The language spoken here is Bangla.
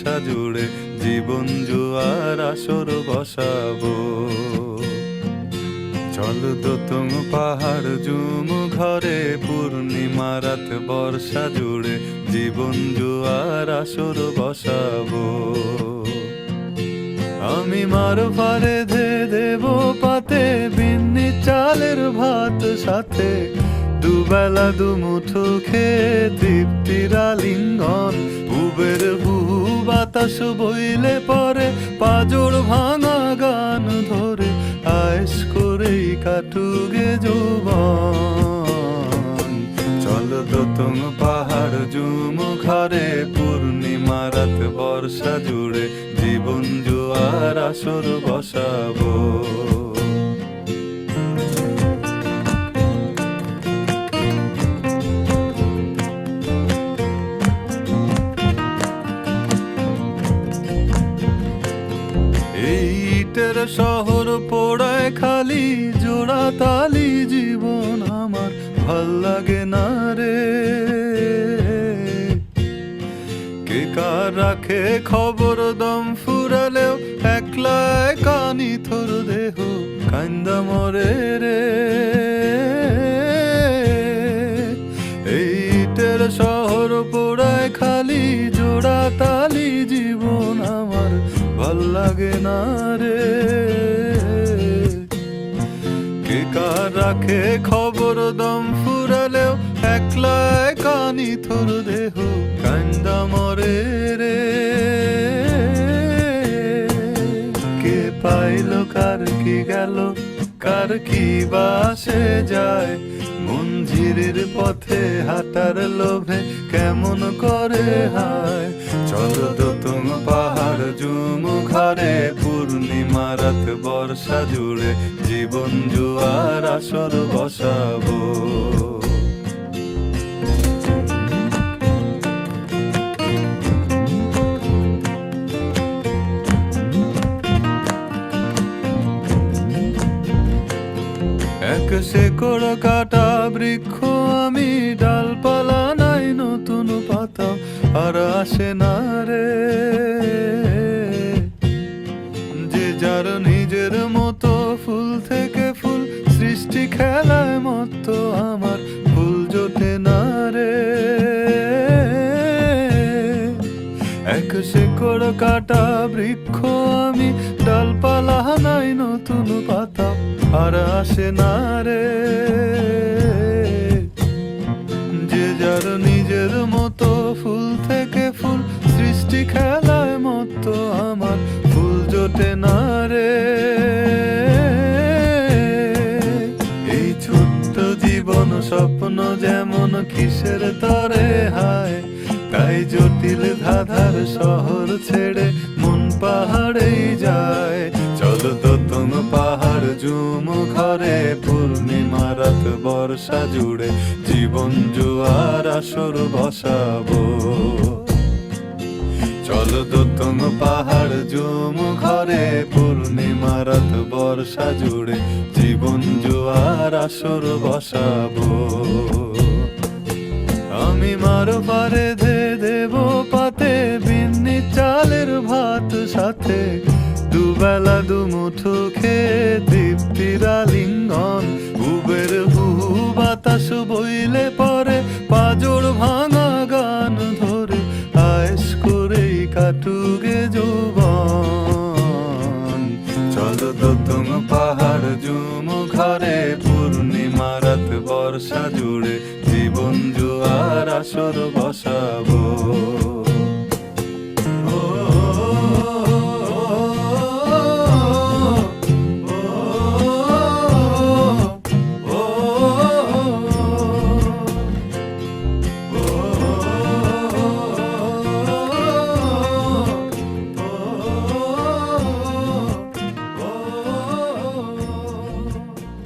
বর্ষা জুড়ে জীবন জুয়ার আসর বসাবো। চল দোতং পাহাড় জুম ঘরে পূর্ণিমা রাত বর্ষা জুড়ে জীবন জুয়ার আসর বসাবো। আমি মার ফারে ধে দেব পাতে বিন্নি চালের ভাত সাথে দুবেলা দুমুঠো খেয়ে তৃপ্তির আলিঙ্গন। উবের বুহু বাতাস বইলে পরে পাজর ভাঙা গান ধরে আয়েশ করেই কাটুগে যৌবন। চল দোতং পাহাড় জুম ঘরে পূর্ণিমা রাত বর্ষা জুড়ে জীবন জুয়ার আসর বসাবো। ইটের শহর পোড়ায় খালি জোড়া তালি জীবন আমার ভাল লাগে না রে। কে কার রাখে খবর দম ফুরালেও একলা কানি থর দেহ কান্দা মরে রে। ইটের শহর পোড়ায় খালি জোড়া তালি জীবন আমার ভাল লাগে না রে। কে কার রাখে খবর দম ফুরালেও একলা কানি থর দেহ কান্দা মরে রে। কে পাইল কার কি গেল কার কি বাসে যায় মঞ্জিরের পথে হাঁটার লোভে কেমন করে হায়। চল দোতং পাহাড় জুম ঘরে পূর্ণিমা রাত বর্ষা জুড়ে জীবন জুয়ার আসর বসাবো। এক শেকড় কাটা বৃক্ষ আমি, ডালপালা নাই নতুন পাতা আর আসে না রে। যে যার নিজের মতো ফুল থেকে ফুল সৃষ্টি খেলায় মতো আমার ফুল জোটে না রে। এক শেকড় কাটা বৃক্ষ আমি, ডালপালা নাই নতুন পাতা আর আসে না রে। যে যার নিজের মতো ফুল থেকে ফুল সৃষ্টি খেলায় মতো আমার ফুল জোটে না রে। এই ছোট্ট জীবন স্বপ্ন যেমন কিসের তরে হায়, তাই জটিল ধাঁধার শহর ছেড়ে মন পাহাড়েই যায়। চল দোতং পাহাড় জুম ঘরে পূর্ণিমা রাত বর্ষা জুড়ে জীবন জুয়ার আসর বসাবো। চল দোতং পাহাড় জুম ঘরে পূর্ণিমা রাত বর্ষা জুড়ে জীবন জুয়ার আসর বসাবো। আমি মার পারে ধে দেব পাতে বিন্নি চালের ভাত সাথে দুবেলা দুমুঠো খেয়ে তৃপ্তির আলিঙ্গন। উবের বুহু বাতাস বইলে পরে পাজর ভাঙা গান ধরে আয়েশ করেই কাটুগে যৌবন। চল দোতং পাহাড় জুম ঘরে পূর্ণিমা রাত বর্ষা জুড়ে জীবন জুয়ার আসর